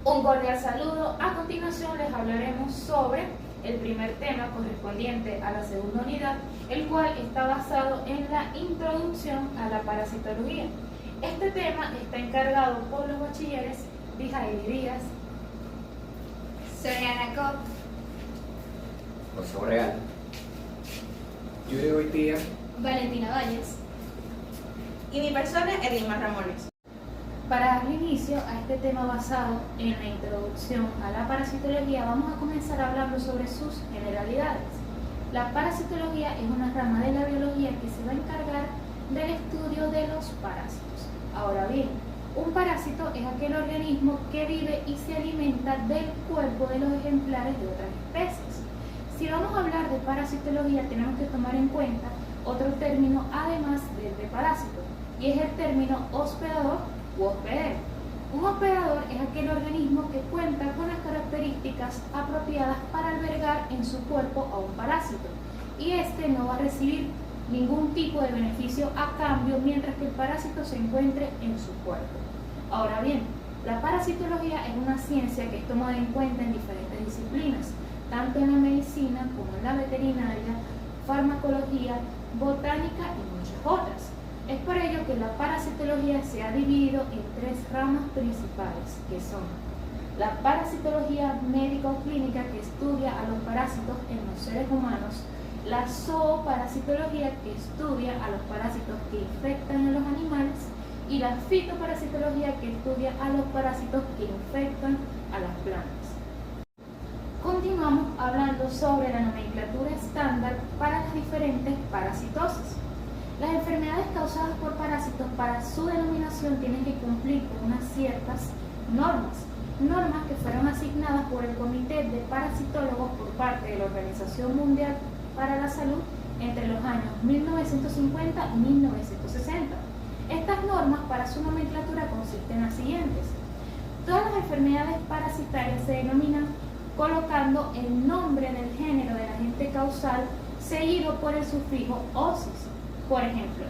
Un cordial saludo. A continuación les hablaremos sobre el primer tema correspondiente a la segunda unidad, el cual está basado en la introducción a la parasitología. Este tema está encargado por los bachilleres Mijaeli Díaz, Soriana Cop, José Borreal, Yuri Goitía, Valentina Valles y mi persona, Edilma Ramones. Para dar inicio a este tema basado en la introducción a la parasitología, vamos a comenzar hablando sobre sus generalidades. La parasitología es una rama de la biología que se va a encargar del estudio de los parásitos. Ahora bien, un parásito es aquel organismo que vive y se alimenta del cuerpo de los ejemplares de otras especies. Si vamos a hablar de parasitología, tenemos que tomar en cuenta otro término además del de parásito, y es el término hospedador u hospedero. Un hospedador es aquel organismo que cuenta con las características apropiadas para albergar en su cuerpo a un parásito, y este no va a recibir ningún tipo de beneficio a cambio mientras que el parásito se encuentre en su cuerpo. Ahora bien, la parasitología es una ciencia que es tomada en cuenta en diferentes disciplinas, tanto en la medicina como en la veterinaria, farmacología, botánica y muchas otras. Es por ello que la parasitología se ha dividido en tres ramas principales, que son la parasitología médico-clínica, que estudia a los parásitos en los seres humanos, la zooparasitología, que estudia a los parásitos que infectan a los animales, y la fitoparasitología, que estudia a los parásitos que infectan a las plantas. Continuamos hablando sobre la nomenclatura estándar para las diferentes parasitosis. Las enfermedades causadas por parásitos, para su denominación, tienen que cumplir con unas ciertas normas que fueron asignadas por el Comité de Parasitólogos por parte de la Organización Mundial para la Salud entre los años 1950 y 1960. Estas normas para su nomenclatura consisten en las siguientes. Todas las enfermedades parasitarias se denominan colocando el nombre del género del agente causal seguido por el sufijo osis. Por ejemplo,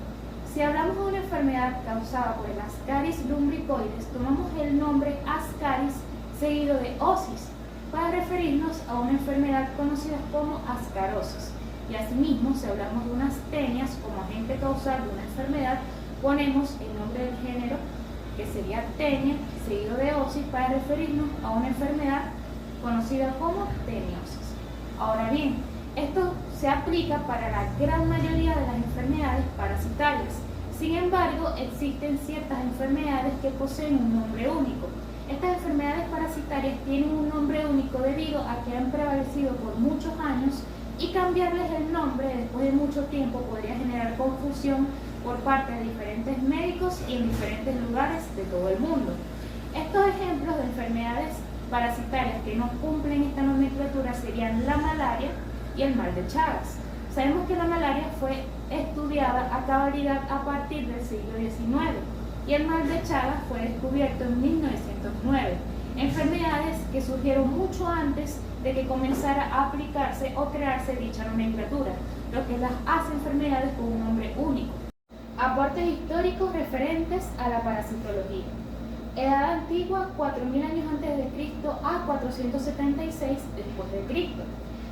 si hablamos de una enfermedad causada por el Ascaris lumbricoides, tomamos el nombre Ascaris seguido de osis para referirnos a una enfermedad conocida como ascarosis. Y asimismo, si hablamos de unas tenias como agente causal de una enfermedad, ponemos el nombre del género, que sería tenia, seguido de osis, para referirnos a una enfermedad conocida como teniosis. Ahora bien, esto se aplica para la gran mayoría de las enfermedades parasitarias. Sin embargo, existen ciertas enfermedades que poseen un nombre único. Estas enfermedades parasitarias tienen un nombre único debido a que han prevalecido por muchos años, y cambiarles el nombre después de mucho tiempo podría generar confusión por parte de diferentes médicos y en diferentes lugares de todo el mundo. Estos ejemplos de enfermedades parasitarias que no cumplen esta nomenclatura serían la malaria y el mal de Chagas. Sabemos que la malaria fue estudiada a cabalidad a partir del siglo XIX y el mal de Chagas fue descubierto en 1909. Enfermedades que surgieron mucho antes de que comenzara a aplicarse o crearse dicha nomenclatura, lo que las hace enfermedades con un nombre único. Aportes históricos referentes a la parasitología. Edad antigua, 4.000 años antes de Cristo a 476 después de Cristo.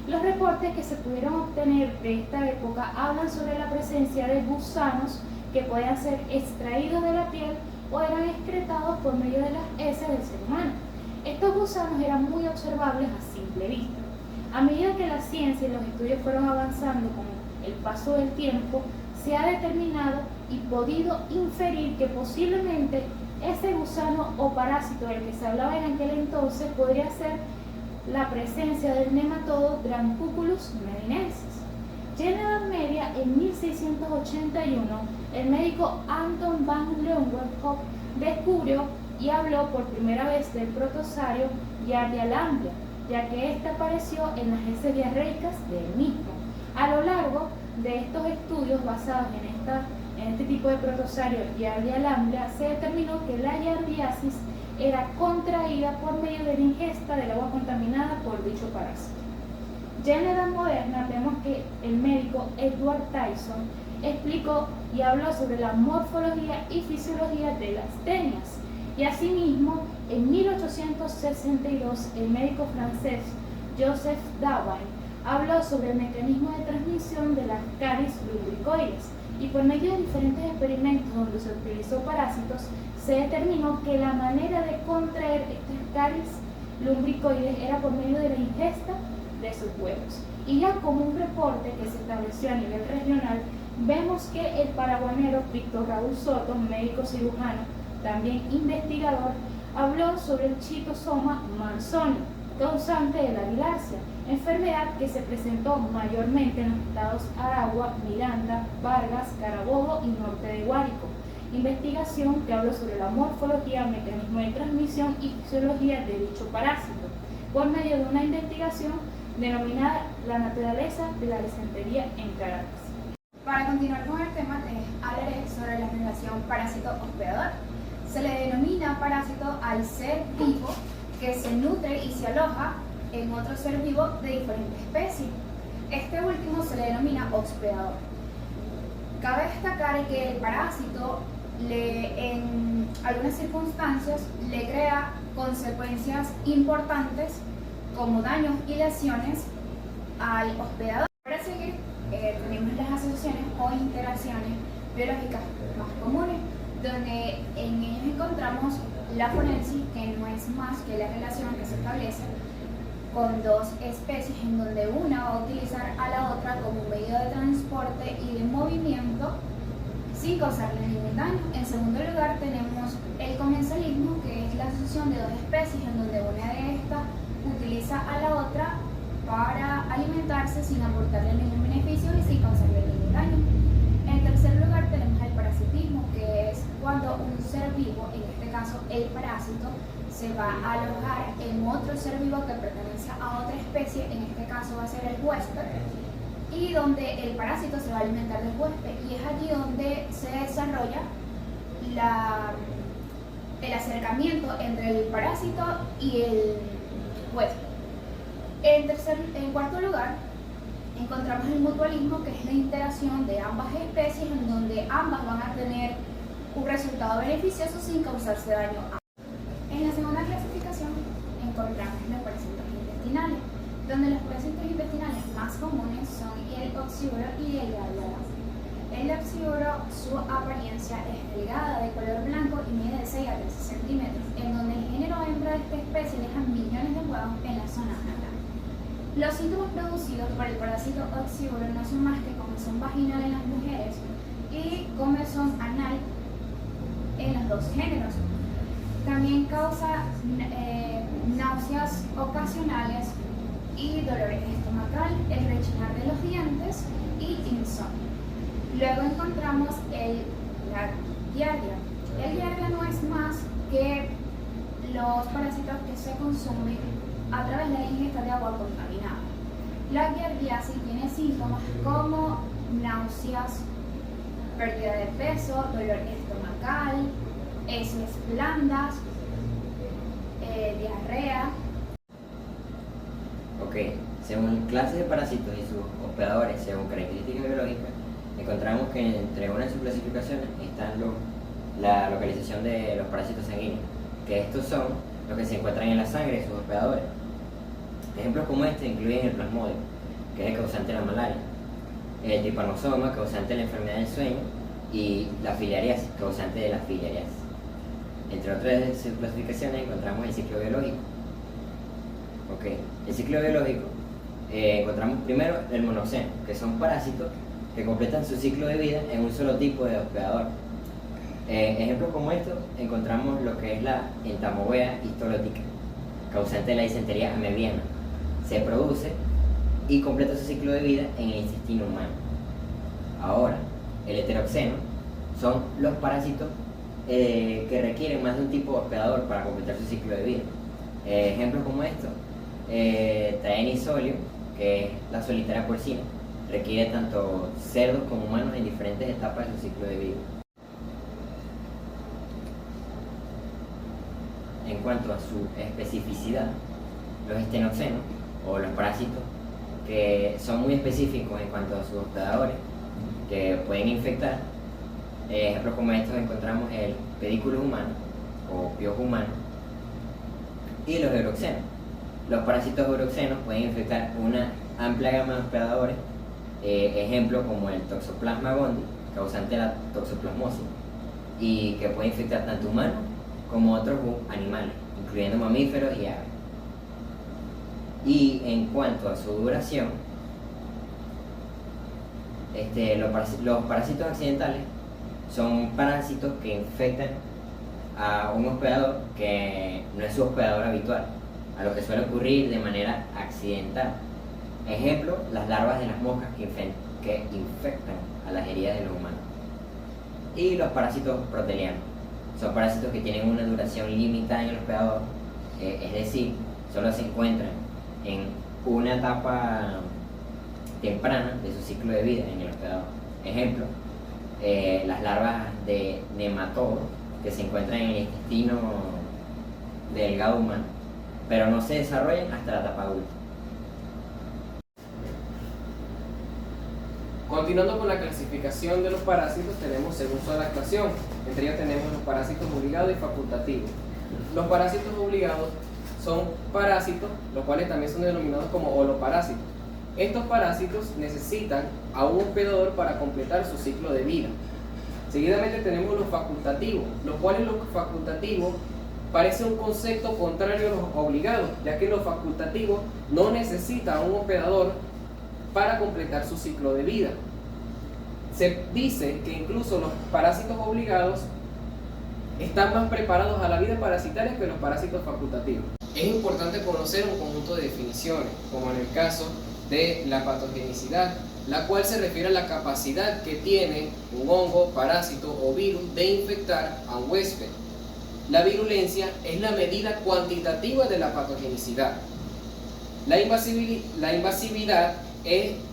Los reportes que se pudieron obtener de esta época hablan sobre la presencia de gusanos que podían ser extraídos de la piel o eran excretados por medio de las heces del ser humano. Estos gusanos eran muy observables a simple vista. A medida que la ciencia y los estudios fueron avanzando con el paso del tiempo, se ha determinado y podido inferir que posiblemente ese gusano o parásito del que se hablaba en aquel entonces podría ser la presencia del nematodo Drancuculus medinensis. Ya en la Edad Media, en 1681, el médico Anton van Leeuwenhoek descubrió y habló por primera vez del protozoario Giardia lamblia, ya que éste apareció en las heces diarreicas del mismo. A lo largo de estos estudios basados en este tipo de protozoario Giardia lamblia, se determinó que la giardiasis era contraída por medio de la ingesta del agua contaminada por dicho parásito. Ya en la Edad Moderna vemos que el médico Edward Tyson explicó y habló sobre la morfología y fisiología de las tenias. Y asimismo, en 1862, el médico francés Joseph David habló sobre el mecanismo de transmisión de las caries lumbricoides, y por medio de diferentes experimentos donde se utilizó parásitos, se determinó que la manera de contraer estas caries lumbricoides era por medio de la ingesta de sus huevos. Y ya como un reporte que se estableció a nivel regional, vemos que el paraguanero Víctor Raúl Soto, médico cirujano, también investigador, habló sobre el chitosoma manzoni, causante de la bilharzia, enfermedad que se presentó mayormente en los estados Aragua, Miranda, Vargas, Carabobo y norte de Guárico. Investigación que habló sobre la morfología, mecanismo de transmisión y fisiología de dicho parásito, por medio de una investigación denominada La naturaleza de la disentería en Caracas. Para continuar con el tema, les hablaré sobre la relación parásito-hospedador. Se le denomina parásito al ser vivo que se nutre y se aloja en otro ser vivo de diferente especie. Este último se le denomina hospedador. Cabe destacar que el parásito en algunas circunstancias le crea consecuencias importantes como daños y lesiones al hospedador. Para seguir, tenemos las asociaciones o interacciones biológicas más comunes, donde en ellas encontramos la forensis, que no es más que la relación que se establece con dos especies en donde una va a utilizar a la otra como medio de transporte y de movimiento sin causarle ningún daño. En segundo lugar tenemos el comensalismo, que es la asociación de dos especies en donde una de estas utiliza a la otra para alimentarse sin aportarle ningún beneficio y sin causarle ningún daño. En tercer lugar tenemos el parasitismo, que es cuando un ser vivo, en este caso el parásito, se va a alojar en otro ser vivo que pertenece a otra especie, en este caso va a ser el huésped, y donde el parásito se va a alimentar del huésped, y es allí donde se desarrolla el acercamiento entre el parásito y el huésped. En cuarto lugar, encontramos el mutualismo, que es la interacción de ambas especies en donde ambas van a tener un resultado beneficioso sin causarse daño. En la segunda clasificación encontramos los parásitos intestinales, donde los parásitos intestinales más comunes son el oxívoro y el gárgara. El oxívoro, su apariencia es delgada, de color blanco y mide de 6 a 13 centímetros, en donde el género hembra de esta especie deja millones de huevos en la zona anal. Los síntomas producidos por el parásito oxívoro no son más que comezón vaginal en las mujeres y comezón anal en los dos géneros. También causa náuseas ocasionales y dolor estomacal, el rechinar de los dientes y insomnio. Luego encontramos la giardia. El giardia no es más que los parásitos que se consumen a través de la ingesta de agua contaminada. La giardiasis tiene síntomas como náuseas, pérdida de peso, dolor estomacal, heces blandas, diarrea. Ok, según clases de parásitos y sus hospedadores, según características biológicas, encontramos que entre una de sus clasificaciones están la localización de los parásitos sanguíneos, que estos son los que se encuentran en la sangre de sus hospedadores. Ejemplos como este incluyen el plasmodio, que es el causante de la malaria, el trypanosoma, causante de la enfermedad del sueño, y la filariasis, causante de la filariasis. Entre otras de sus clasificaciones encontramos el ciclo biológico. Ok, el ciclo biológico encontramos primero el monoceno, que son parásitos que completan su ciclo de vida en un solo tipo de hospedador. Ejemplos como estos encontramos lo que es la entamovea histolótica, causante de la disentería amebiana. Se produce y completa su ciclo de vida en el intestino humano. Ahora, el heteroxeno son los parásitos que requieren más de un tipo de hospedador para completar su ciclo de vida. Ejemplos como estos, Taenisolio, que es la solitaria porcina, requiere tanto cerdos como humanos en diferentes etapas de su ciclo de vida. En cuanto a su especificidad, los estenoxenos, o los parásitos, que son muy específicos en cuanto a sus hospedadores, que pueden infectar. Ejemplos como estos encontramos el pedículo humano, o piojos humanos, y los euroxenos. Los parásitos euroxenos pueden infectar una amplia gama de hospedadores, ejemplo como el Toxoplasma gondii, causante de la toxoplasmosis, y que puede infectar tanto humanos como otros animales, incluyendo mamíferos y aves. Y en cuanto a su duración, los parásitos accidentales son parásitos que infectan a un hospedador que no es su hospedador habitual, a lo que suele ocurrir de manera accidental. Ejemplo, las larvas de las moscas que infectan a las heridas de los humanos. Y los parásitos protelianos son parásitos que tienen una duración limitada en el hospedador, es decir, solo se encuentran en una etapa temprana de su ciclo de vida en el hospedador. Ejemplo, las larvas de nematodos que se encuentran en el intestino delgado humano, pero no se desarrollan hasta la etapa adulta. Continuando con la clasificación de los parásitos, tenemos según su adaptación. Entre ellos tenemos los parásitos obligados y facultativos. Los parásitos obligados son parásitos, los cuales también son denominados como holoparásitos. Estos parásitos necesitan a un hospedador para completar su ciclo de vida. Seguidamente tenemos los facultativos, los cuales los facultativos parece un concepto contrario a los obligados, ya que los facultativos no necesitan a un hospedador para completar su ciclo de vida. Se dice que incluso los parásitos obligados están más preparados a la vida parasitaria que los parásitos facultativos. Es importante conocer un conjunto de definiciones, como en el caso de la patogenicidad, la cual se refiere a la capacidad que tiene un hongo, parásito o virus de infectar a un huésped. La virulencia es la medida cuantitativa de la patogenicidad. La invasividad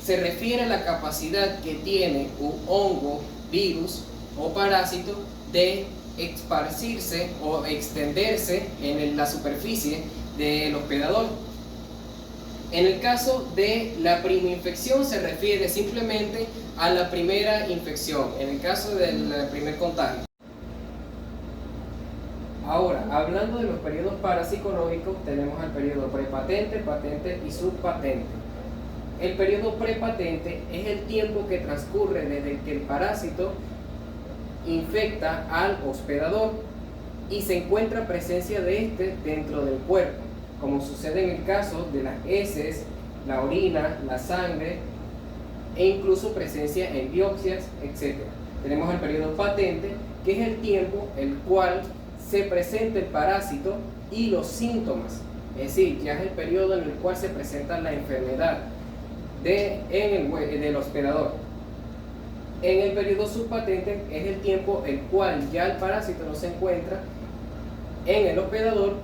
se refiere a la capacidad que tiene un hongo, virus o parásito de esparcirse o extenderse en la superficie del hospedador. En el caso de la primoinfección se refiere simplemente a la primera infección, en el caso del primer contagio. Ahora, hablando de los periodos parapsicológicos, tenemos el periodo prepatente, patente y subpatente. El periodo prepatente es el tiempo que transcurre desde que el parásito infecta al hospedador y se encuentra presencia de este dentro del cuerpo, como sucede en el caso de las heces, la orina, la sangre e incluso presencia en biopsias, etc. Tenemos el periodo patente, que es el tiempo el cual se presenta el parásito y los síntomas, es decir, ya es el periodo en el cual se presenta la enfermedad del hospedador. En el periodo subpatente es el tiempo el cual ya el parásito no se encuentra en el hospedador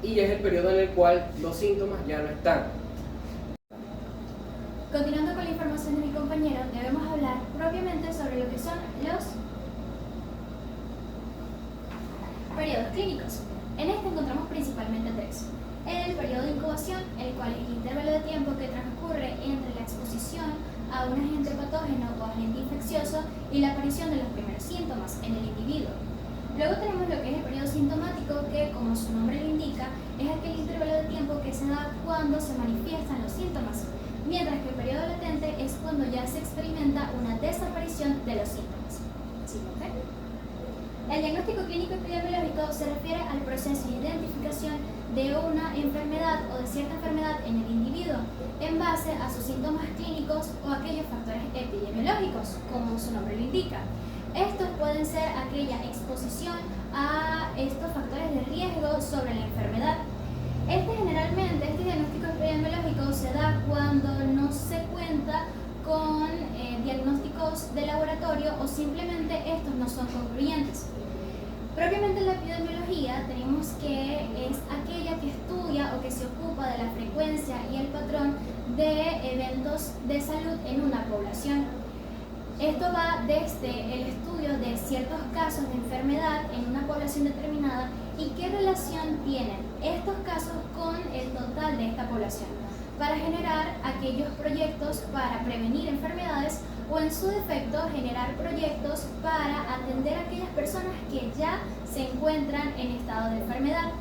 y ya es el periodo en el cual los síntomas ya no están. Continuando con la información de mi compañero, debemos hablar propiamente sobre lo que son los periodos clínicos. En este encontramos principalmente tres. El periodo de incubación, el cual es el intervalo de tiempo que transcurre entre la exposición a un agente patógeno o agente infeccioso y la aparición de los primeros síntomas en el individuo. Luego tenemos lo que es el periodo sintomático, que como su nombre lo indica, es aquel intervalo de tiempo que se da cuando se manifiestan los síntomas, mientras que el periodo latente es cuando ya se experimenta una desaparición de los síntomas. ¿Sí, ok? El diagnóstico clínico epidemiológico se refiere al proceso de identificación de una enfermedad o de cierta enfermedad en el individuo en base a sus síntomas clínicos o aquellos factores epidemiológicos, como su nombre lo indica. Estos pueden ser aquella exposición a estos factores de riesgo sobre la enfermedad. Este diagnóstico epidemiológico se da cuando no se cuenta con diagnósticos de laboratorio o simplemente estos no son concluyentes. Propiamente la epidemiología tenemos que es aquella que estudia o que se ocupa de la frecuencia y el patrón de eventos de salud en una población. Esto va desde el estudio de ciertos casos de enfermedad en una población determinada y qué relación tienen estos casos con el total de esta población, para generar aquellos proyectos para prevenir enfermedades o en su defecto generar proyectos para atender a aquellas personas que ya se encuentran en estado de enfermedad.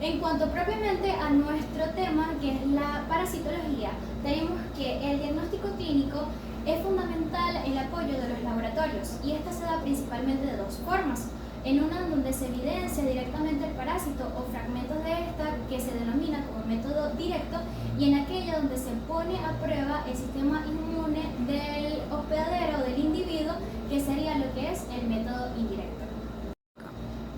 En cuanto propiamente a nuestro tema, que es la parasitología, tenemos que el diagnóstico clínico es fundamental el apoyo de los laboratorios y esta se da principalmente de dos formas. En una donde se evidencia directamente el parásito o fragmentos de esta, que se denomina como método directo, y en aquella donde se pone a prueba el sistema inmune del hospedadero o del individuo, que sería lo que es el método indirecto.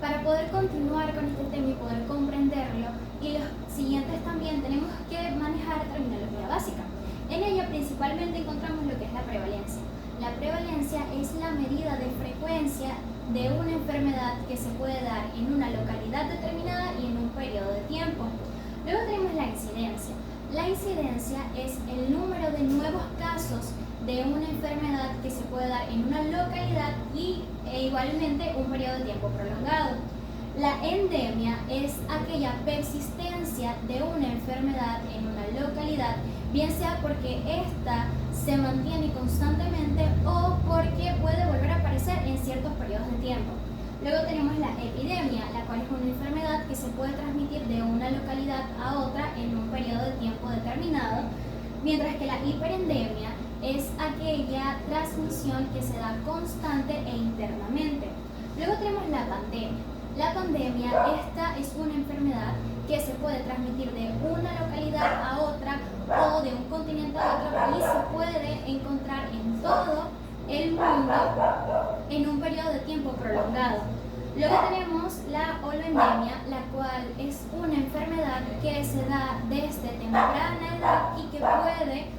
Para poder continuar con este tema y poder comprenderlo, y los siguientes también tenemos que manejar terminología básica. En ella principalmente encontramos lo que es la prevalencia. La prevalencia es la medida de frecuencia de una enfermedad que se puede dar en una localidad determinada y en un periodo de tiempo. Luego tenemos la incidencia. La incidencia es el número de nuevos casos de una enfermedad que se puede dar en una localidad e igualmente un periodo de tiempo prolongado. La endemia es aquella persistencia de una enfermedad en una localidad, bien sea porque ésta se mantiene constantemente o porque puede volver a aparecer en ciertos periodos de tiempo. Luego tenemos la epidemia, la cual es una enfermedad que se puede transmitir de una localidad a otra en un periodo de tiempo determinado, mientras que la hiperendemia es aquella transmisión que se da constante e internamente. Luego tenemos la pandemia. La pandemia, esta es una enfermedad que se puede transmitir de una localidad a otra o de un continente a otro y se puede encontrar en todo el mundo en un periodo de tiempo prolongado. Luego tenemos la holoendemia, la cual es una enfermedad que se da desde temprana edad y que puede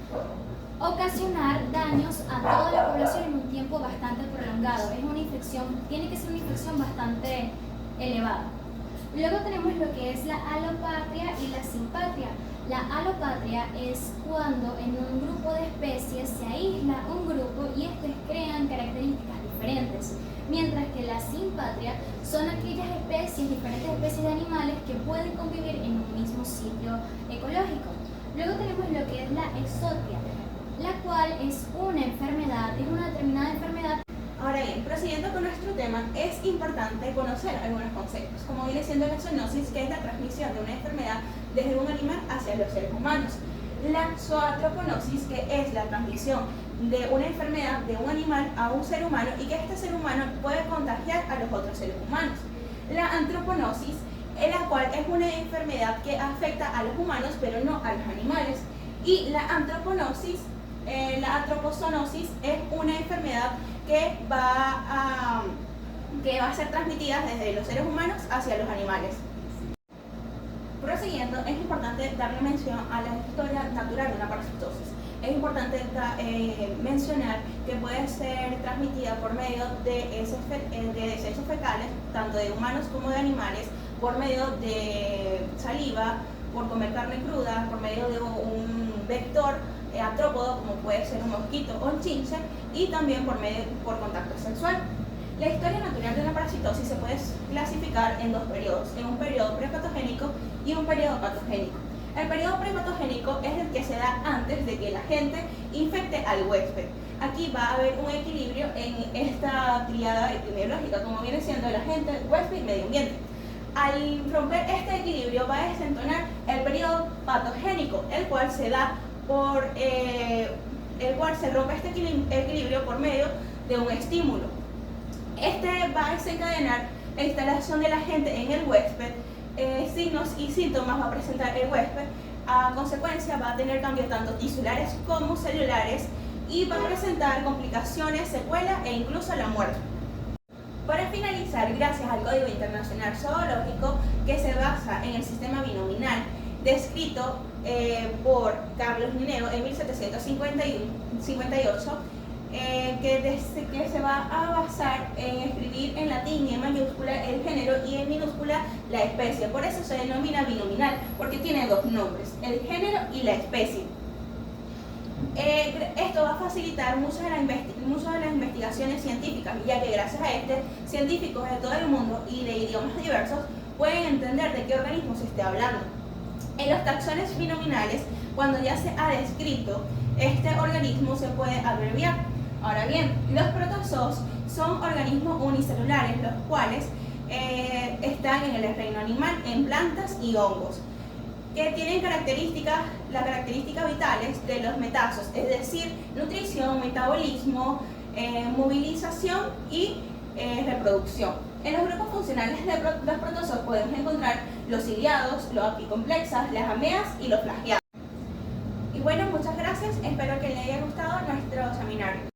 ocasionar daños a toda la población en un tiempo bastante prolongado. Es una infección, tiene que ser una infección bastante elevada. Luego tenemos lo que es la alopatria y la simpatria. La alopatria es cuando en un grupo de especies se aísla un grupo y estos crean características diferentes, mientras que la simpatria son aquellas especies, diferentes especies de animales que pueden convivir en un mismo sitio ecológico. Luego tenemos lo que es la exotia, la cual es una enfermedad, es una determinada enfermedad. Ahora bien, prosiguiendo con nuestro tema, es importante conocer algunos conceptos, como viene siendo la zoonosis, que es la transmisión de una enfermedad desde un animal hacia los seres humanos. La zooantroponosis, que es la transmisión de una enfermedad de un animal a un ser humano y que este ser humano puede contagiar a los otros seres humanos. La antroponosis, en la cual es una enfermedad que afecta a los humanos pero no a los animales. Y la antroponosis, la antropozoonosis, es una enfermedad que va a ser transmitida desde los seres humanos hacia los animales. Prosiguiendo, es importante darle mención a la historia natural de la parasitosis. Es importante mencionar que puede ser transmitida por medio de desechos fecales, tanto de humanos como de animales, por medio de saliva, por comer carne cruda, por medio de un vector artrópodo, como puede ser un mosquito o un chinche, y también por contacto sexual. La historia natural de la parasitosis se puede clasificar en dos periodos, en un periodo prepatogénico y un periodo patogénico. El periodo prepatogénico es el que se da antes de que la gente infecte al huésped. Aquí va a haber un equilibrio en esta tríada epidemiológica, como viene siendo el agente, huésped y medio ambiente. Al romper este equilibrio va a desentonar el periodo patogénico, el cual se rompe este equilibrio por medio de un estímulo. Este va a desencadenar la instalación del agente en el huésped, signos y síntomas va a presentar el huésped, a consecuencia va a tener cambios tanto tisulares como celulares y va a presentar complicaciones, secuelas e incluso la muerte. Para finalizar, gracias al Código Internacional Zoológico, que se basa en el sistema binominal descrito por Carlos Linneo en 1758, que se va a basar en escribir en latín y en mayúscula el género y en minúscula la especie. Por eso se denomina binominal, porque tiene dos nombres, el género y la especie. Esto va a facilitar muchas de las investigaciones científicas, ya que gracias a científicos de todo el mundo y de idiomas diversos pueden entender de qué organismo se esté hablando. En los taxones binominales, cuando ya se ha descrito este organismo, se puede abreviar. Ahora bien, los protozoos son organismos unicelulares, los cuales están en el reino animal, en plantas y hongos, que tienen las características vitales de los metazos, es decir, nutrición, metabolismo, movilización y reproducción. En los grupos funcionales de los protozoos podemos encontrar los ciliados, los apicomplexas, las ameas y los flageados. Y bueno, muchas gracias, espero que les haya gustado nuestro seminario.